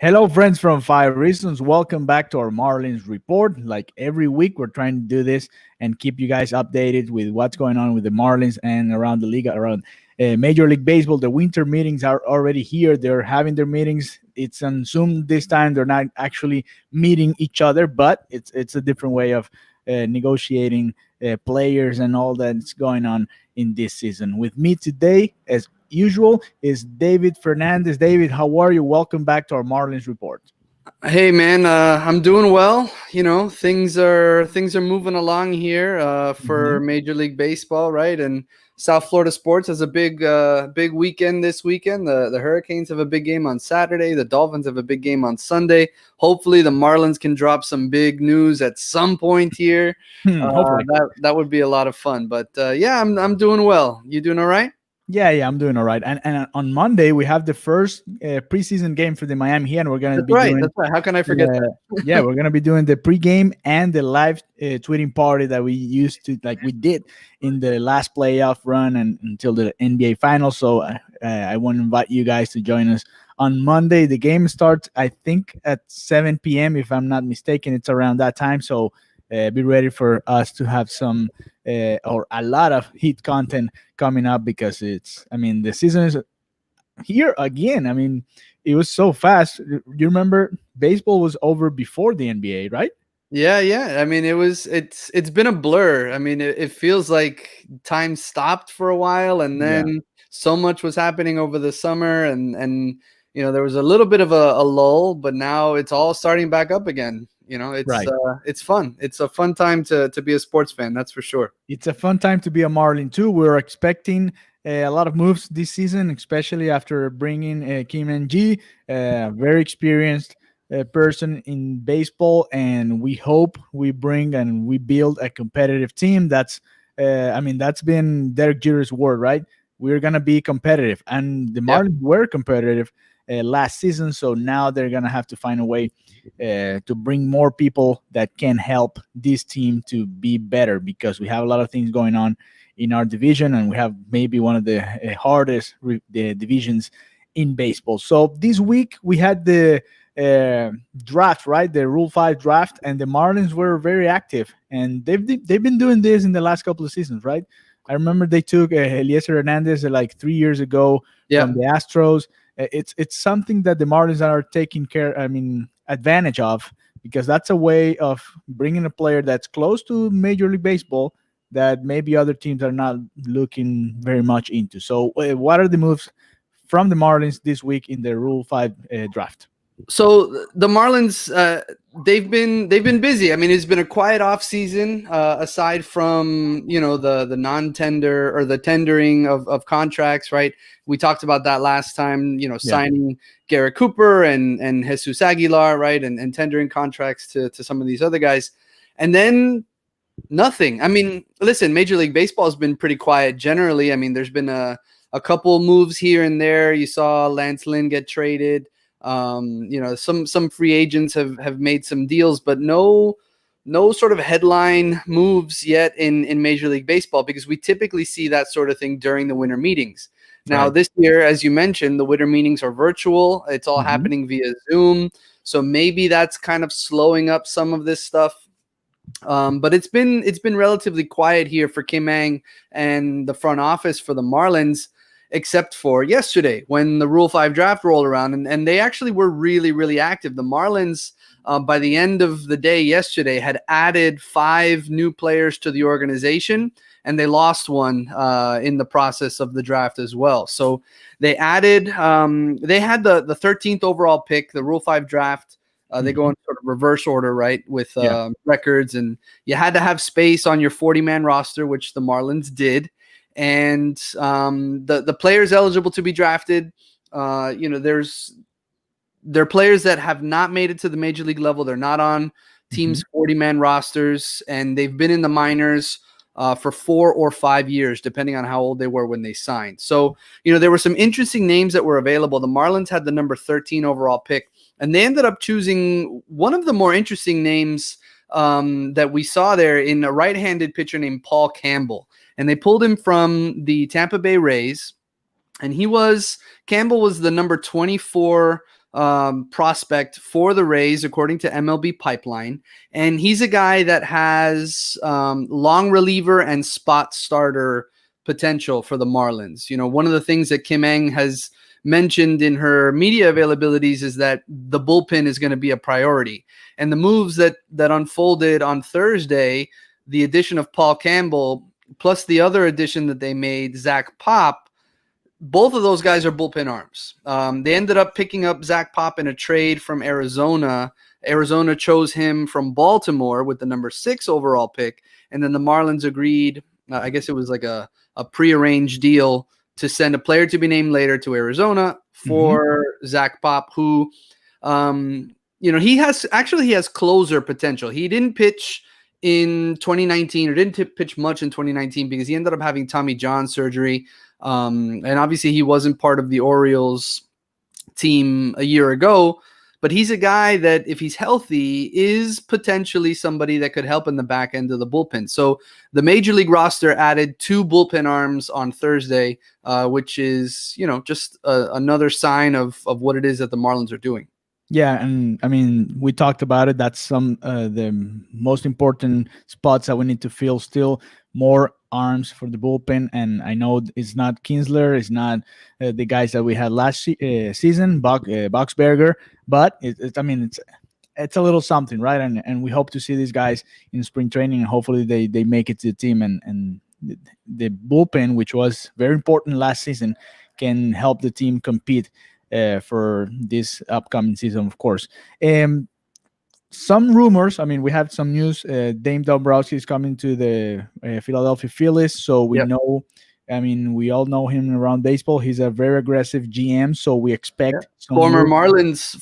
Hello, friends from Five Reasons. Welcome back to our Marlins report. Like every week, we're trying to do this and keep you guys updated with what's going on with the Marlins and around the league, around Major League Baseball. The winter meetings are already here. They're having their meetings. It's on Zoom this time. They're not actually meeting each other, but it's a different way of negotiating players and all that's going on in this season. With me today, as usual, is David Fernandez. David, how are you? Welcome back to our Marlins report. Hey man, I'm doing well. Things are moving along here for Mhm. Major League Baseball, right? And South Florida sports has a big weekend this weekend. The Hurricanes have a big game on Saturday. The Dolphins have a big game on Sunday. Hopefully, the Marlins can drop some big news at some point here. Hopefully. That would be a lot of fun. But yeah, I'm doing well. You doing all right? Yeah, I'm doing all right. And on Monday we have the first preseason game for the Miami Heat, and we're gonna That's be right. doing That's right. How can I forget uh, that? yeah, we're gonna be doing the pregame and the live tweeting party that we used to like we did in the last playoff run and until the NBA Finals. So I want to invite you guys to join us on Monday. The game starts, I think, at 7 p.m. if I'm not mistaken. It's around that time. So be ready for us to have some or a lot of Heat content coming up because the season is here again. It was so fast. You remember baseball was over before the NBA, right? Yeah. I mean, it's been a blur. I mean, it feels like time stopped for a while, and Yeah. then so much was happening over the summer, and there was a little bit of a lull, but now it's all starting back up again. Right. It's fun. It's a fun time to be a sports fan. That's for sure. It's a fun time to be a Marlin too. We're expecting a lot of moves this season, especially after bringing Kim and G, a very experienced person in baseball, and we hope we bring and we build a competitive team. That's been Derek Jeter's word, right? We're gonna be competitive, and the Yeah. Marlins were competitive last season, so now they're gonna have to find a way to bring more people that can help this team to be better because we have a lot of things going on in our division and we have maybe one of the hardest the divisions in baseball. So this week we had the draft, right? The Rule 5 draft, and the Marlins were very active, and they've been doing this in the last couple of seasons, right? I remember they took Eliezer Hernandez like 3 years ago from Yeah. the Astros. It's something that the Marlins are taking care. Advantage of because that's a way of bringing a player that's close to Major League Baseball that maybe other teams are not looking very much into. So, what are the moves from the Marlins this week in the Rule 5 draft? So the Marlins, they've been busy. I mean, it's been a quiet off season, aside from the non-tender or the tendering of contracts. Right, we talked about that last time. Yeah. Signing Garrett Cooper and Jesus Aguilar, right, and tendering contracts to some of these other guys, and then nothing. I mean, listen, Major League Baseball has been pretty quiet generally. I mean, there's been a couple moves here and there. You saw Lance Lynn get traded. Some free agents have made some deals, but no sort of headline moves yet in Major League Baseball because we typically see that sort of thing during the winter meetings. Now, Right. this year, as you mentioned, the winter meetings are virtual. It's all Mhm. happening via Zoom. So maybe that's kind of slowing up some of this stuff. But it's been relatively quiet here for Kim Ang and the front office for the Marlins, except for yesterday when the Rule 5 draft rolled around, and they actually were really, really active. The Marlins, by the end of the day yesterday, had added 5 new players to the organization, and they lost one in the process of the draft as well. So they added, they had the 13th overall pick, the Rule 5 draft. They go Mhm. in sort of reverse order, right, with Yeah. records, and you had to have space on your 40-man roster, which the Marlins did. And the players eligible to be drafted, there are players that have not made it to the major league level. They're not on Mhm. teams' 40-man rosters, and they've been in the minors for 4 or 5 years, depending on how old they were when they signed. So, there were some interesting names that were available. The Marlins had the number 13 overall pick, and they ended up choosing one of the more interesting names that we saw there in a right-handed pitcher named Paul Campbell. And they pulled him from the Tampa Bay Rays, and Campbell was the number 24 prospect for the Rays, according to MLB Pipeline. And he's a guy that has long reliever and spot starter potential for the Marlins. You know, one of the things that Kim Eng has mentioned in her media availabilities is that the bullpen is going to be a priority. And the moves that unfolded on Thursday, the addition of Paul Campbell, plus the other addition that they made, Zach Pop, both of those guys are bullpen arms. They ended up picking up Zach Pop in a trade from Arizona. Arizona chose him from Baltimore with the number 6 overall pick. And then the Marlins agreed, I guess it was like a prearranged deal, to send a player to be named later to Arizona for Zach Pop, who, he has closer potential. He didn't pitch in 2019 or didn't pitch much in 2019 because he ended up having Tommy John surgery. And obviously he wasn't part of the Orioles team a year ago, but he's a guy that, if he's healthy, is potentially somebody that could help in the back end of the bullpen. So the Major League roster added 2 bullpen arms on Thursday, which is, just another sign of what it is that the Marlins are doing. Yeah, and I mean, we talked about it. That's some the most important spots that we need to fill. Still more arms for the bullpen, and I know it's not Kinsler, it's not the guys that we had last season, Boxberger, but it's a little something, right? And we hope to see these guys in spring training, and hopefully they make it to the team, and the bullpen, which was very important last season, can help the team compete for this upcoming season, of course. Some rumors, I mean, we have some news. Dame Dombrowski is coming to the Philadelphia Phillies, so we know, I mean, we all know him around baseball. He's a very aggressive GM, so we expect some former Marlins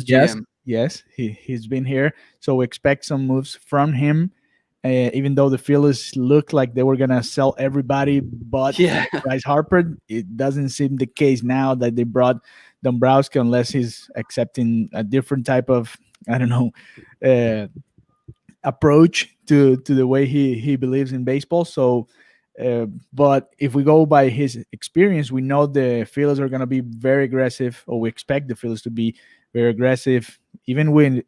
GM. Yes, he's been here, so we expect some moves from him. Even though the Phillies looked like they were gonna sell everybody, but Bryce Harper, it doesn't seem the case now that they brought Dombrowski, unless he's accepting a different type of, I don't know, approach to the way he believes in baseball. So, but if we go by his experience, we know the Phillies are gonna be very aggressive, or we expect the Phillies to be very aggressive, even with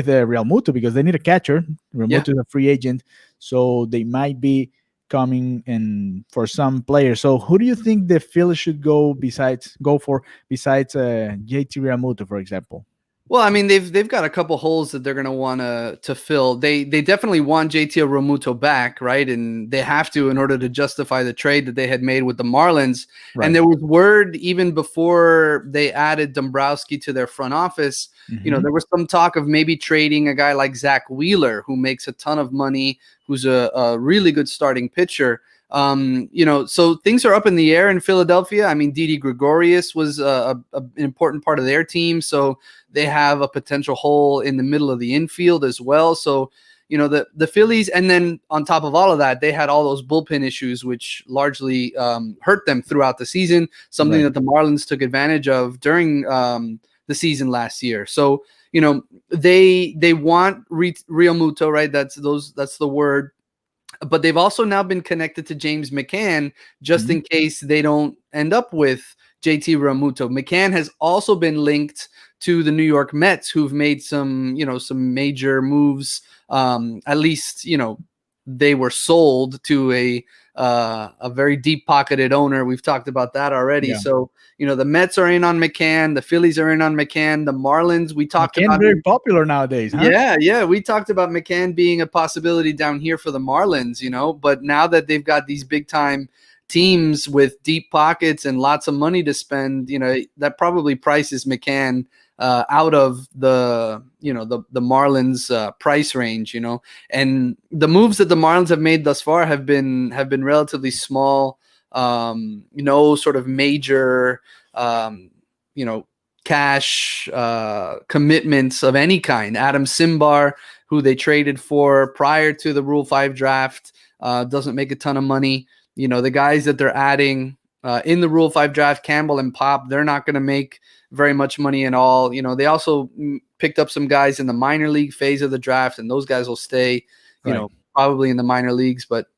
Real Muto, because they need a catcher. Real Muto is a free agent, so they might be coming in for some players. So who do you think the Phillies should go for besides JT Real Muto, for example? Well, I mean, they've got a couple holes that they're going to want to fill. They definitely want JT Realmuto back, right? And they have to, in order to justify the trade that they had made with the Marlins. Right. And there was word even before they added Dombrowski to their front office. There was some talk of maybe trading a guy like Zach Wheeler, who makes a ton of money, who's a really good starting pitcher. So things are up in the air in Philadelphia. I mean, Didi Gregorius was an important part of their team, so they have a potential hole in the middle of the infield as well. So, the Phillies, and then on top of all of that, they had all those bullpen issues, which largely hurt them throughout the season, something that the Marlins took advantage of during the season last year. So, they want Real Muto, right? That's the word. But they've also now been connected to James McCann just in case they don't end up with JT Realmuto. McCann has also been linked to the New York Mets, who've made some major moves. At least, they were sold to a very deep-pocketed owner. We've talked about that already. Yeah. So, the Mets are in on McCann. The Phillies are in on McCann. The Marlins, we talked about. Very popular nowadays, huh? Yeah. We talked about McCann being a possibility down here for the Marlins, but now that they've got these big-time teams with deep pockets and lots of money to spend, that probably prices McCann out of the Marlins price range, and the moves that the Marlins have made thus far have been relatively small, no sort of major, cash commitments of any kind. Adam Simbar, who they traded for prior to the Rule 5 draft, doesn't make a ton of money. The guys that they're adding in the Rule 5 draft, Campbell and Pop, they're not going to make very much money at all. They also picked up some guys in the minor league phase of the draft, and those guys will stay, probably in the minor leagues. But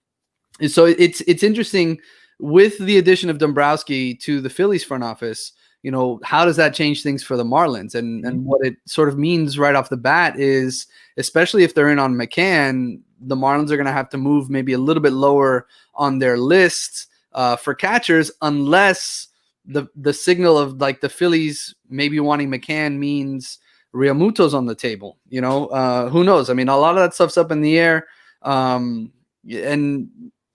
so it's interesting with the addition of Dombrowski to the Phillies front office. how does that change things for the Marlins? And what it sort of means right off the bat is, especially if they're in on McCann, the Marlins are going to have to move maybe a little bit lower on their list for catchers, unless the signal of like the Phillies maybe wanting McCann means Realmuto's on the table. Who knows? I mean, a lot of that stuff's up in the air. And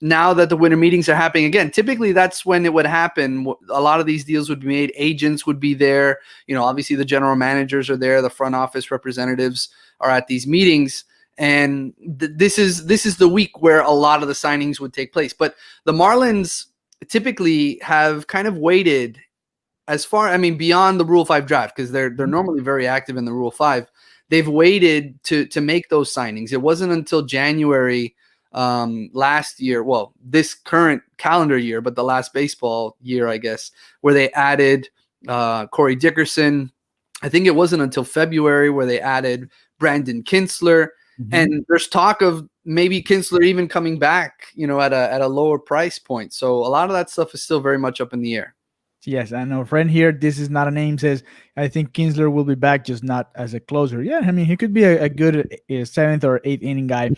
now that the winter meetings are happening again, typically that's when it would happen. A lot of these deals would be made. Agents would be there. Obviously the general managers are there. The front office representatives are at these meetings. And this is the week where a lot of the signings would take place. But the Marlins typically have kind of waited beyond the Rule 5 draft, because they're normally very active in the Rule 5. They've waited to make those signings. It wasn't until January last year, well, this current calendar year, but the last baseball year, I guess, where they added Corey Dickerson. I think it wasn't until February where they added Brandon Kinsler. And there's talk of maybe Kinsler even coming back, at a lower price point. So a lot of that stuff is still very much up in the air. Yes, and our friend here, this is not a name, says, I think Kinsler will be back, just not as a closer. Yeah, I mean, he could be a good 7th or 8th inning guy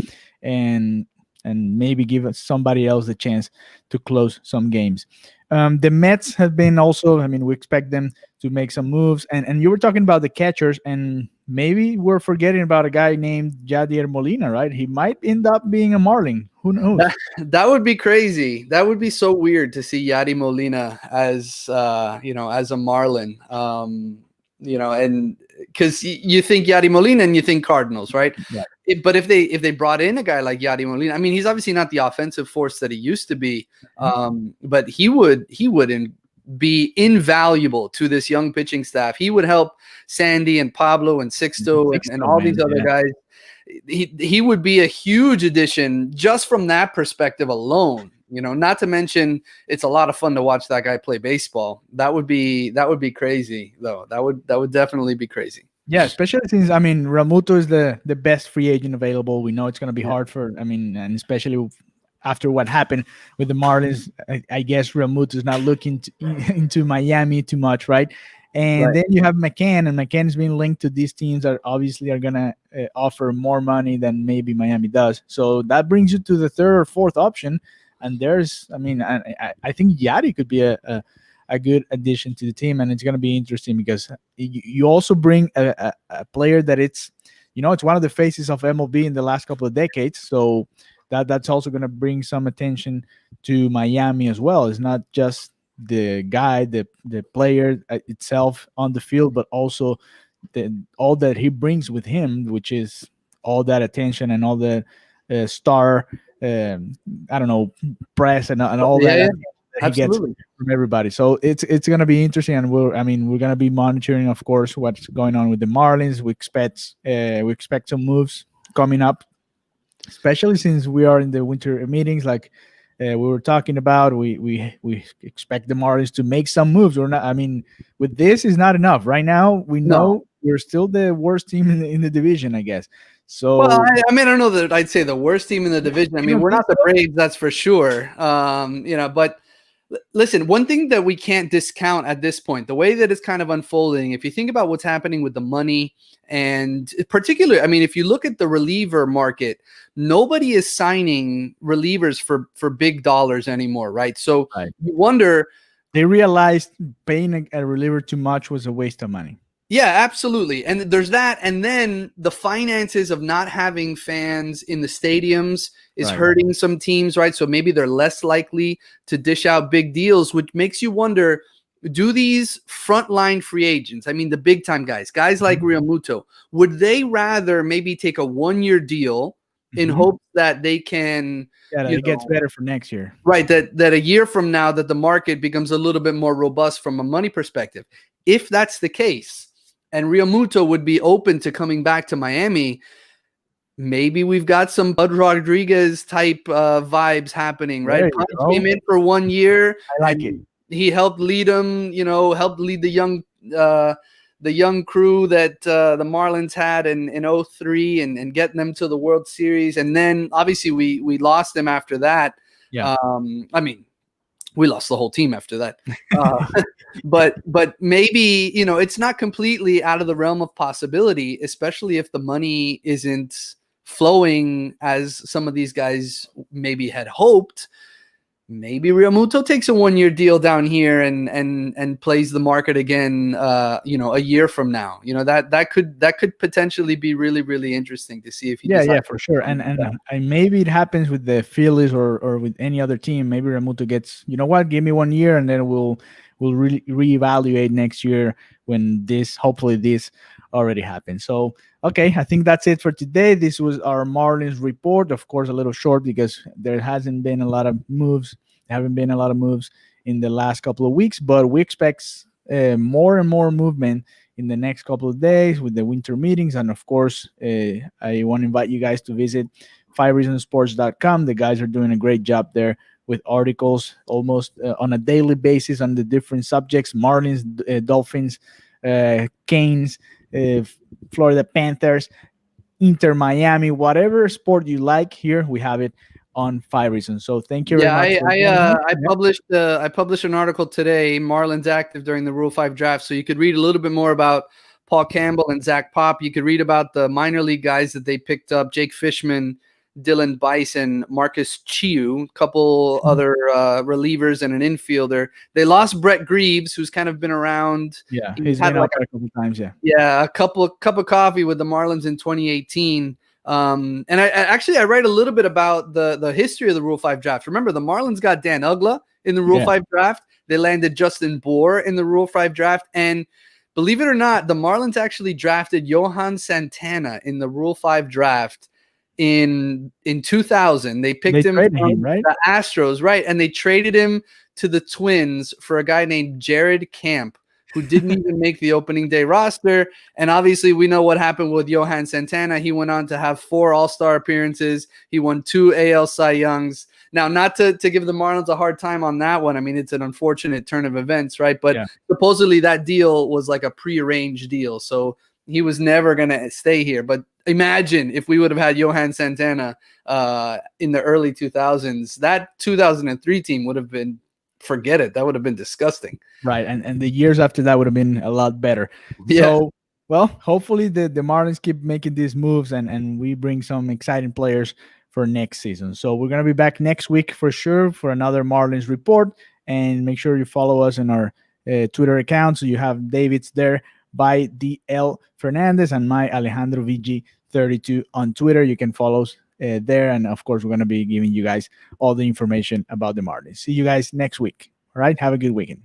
and maybe give somebody else the chance to close some games. The Mets have been also, we expect them to make some moves. And you were talking about the catchers, and maybe we're forgetting about a guy named Yadier Molina, right? He might end up being a Marlin. Who knows? That would be crazy. That would be so weird to see Yadi Molina as a Marlin. And because you think Yadi Molina and you think Cardinals, right? Yeah. But if they brought in a guy like Yadi Molina, he's obviously not the offensive force that he used to be, but he would be invaluable to this young pitching staff. He would help Sandy and Pablo and Sixto and all these other guys. He would be a huge addition just from that perspective alone. Not to mention it's a lot of fun to watch that guy play baseball. That would be crazy though. That would definitely be crazy. Yeah, especially since Realmuto is the best free agent available. We know it's going to be hard and especially after what happened with the Marlins, I guess Realmuto is not looking into Miami too much, right? And then you have McCann, and McCann is being linked to these teams that obviously are going to offer more money than maybe Miami does. So that brings you to the third or fourth option. And there's, I think Yadi could be a good addition to the team, and it's going to be interesting because you also bring a player that it's one of the faces of MLB in the last couple of decades. So that's also going to bring some attention to Miami as well. It's not just the guy, the player itself on the field, but also all that he brings with him, which is all that attention and all the star, press and all that. He gets from everybody. So it's going to be interesting, and we're going to be monitoring, of course, what's going on with the Marlins. We expect some moves coming up, especially since we are in the winter meetings, like we were talking about. We expect the Marlins to make some moves. We're not. With this is not enough right now. We know we're still the worst team in the division, I guess. So, well, I don't know that I'd say the worst team in the division. We're not the Braves, that's for sure. But listen, one thing that we can't discount at this point, the way that it's kind of unfolding, if you think about what's happening with the money, and particularly, if you look at the reliever market, nobody is signing relievers for big dollars anymore, right? So you wonder. They realized paying a reliever too much was a waste of money. Yeah, absolutely. And there's that. And then the finances of not having fans in the stadiums is hurting some teams, right? So maybe they're less likely to dish out big deals, which makes you wonder, do these frontline free agents, the big time guys like Realmuto, would they rather maybe take a 1-year deal in hopes that they can it gets better for next year, right? That a year from now that the market becomes a little bit more robust from a money perspective. If that's the case, and Realmuto would be open to coming back to Miami, maybe we've got some Bud Rodriguez type vibes happening, right? Punch came in for 1 year. I like it. He helped lead them, helped lead the young crew that the Marlins had in 2003 and getting them to the World Series. And then obviously we lost them after that. Yeah. We lost the whole team after that. But maybe, it's not completely out of the realm of possibility, especially if the money isn't flowing as some of these guys maybe had hoped. Maybe Real Muto takes a 1-year deal down here and plays the market again, a year from now. That could potentially be really, really interesting to see if he Yeah, decides. for sure. And maybe it happens with the Phillies or with any other team. Maybe Remuto gets, you know what, give me 1 year, and then we'll reevaluate next year when hopefully this already happened. So okay, I think that's it for today. This was our Marlins report. Of course, a little short because there hasn't been a lot of moves. There haven't been a lot of moves in the last couple of weeks, but we expect more and more movement in the next couple of days with the winter meetings. And of course, I want to invite you guys to visit 5reasonsports.com. The guys are doing a great job there with articles almost on a daily basis on the different subjects: Marlins, Dolphins, Canes, Florida Panthers, Inter Miami, whatever sport you like. Here we have it on 5 Reasons. So thank you very Yeah, much. I published an article today, Marlins active during the Rule 5 draft. So you could read a little bit more about Paul Campbell and Zach Pop. You could read about the minor league guys that they picked up: Jake Fishman, Dylan Bison, Marcus Chiu, a couple other relievers, and an infielder. They lost Brett Greaves, who's kind of been around. Yeah, he's been out there a couple times. Yeah, a cup of coffee with the Marlins in 2018. And I write a little bit about the history of the Rule 5 draft. Remember, the Marlins got Dan Ugla in the Rule 5 draft. They landed Justin Bour in the Rule 5 draft. And believe it or not, the Marlins actually drafted Johan Santana in the Rule 5 draft in 2000. They picked him from right? the Astros, right? And they traded him to the Twins for a guy named Jared Camp, who didn't even make the opening day roster. And obviously we know what happened with Johan Santana. He went on to have 4 All-Star appearances. He won 2 AL Cy Youngs. Now, not to give the Marlins a hard time on that one. I mean, it's an unfortunate turn of events, right? But supposedly that deal was like a prearranged deal. So he was never going to stay here. But imagine if we would have had Johan Santana in the early 2000s. That 2003 team would have been, forget it. That would have been disgusting. Right. And the years after that would have been a lot better. Yeah. So, well, hopefully the Marlins keep making these moves and we bring some exciting players for next season. So we're going to be back next week for sure for another Marlins report. And make sure you follow us in our Twitter account. So you have David's there by DL Fernandez and my Alejandro VG32 on Twitter. You can follow us there. And of course, we're going to be giving you guys all the information about the Marlins. See you guys next week. All right. Have a good weekend.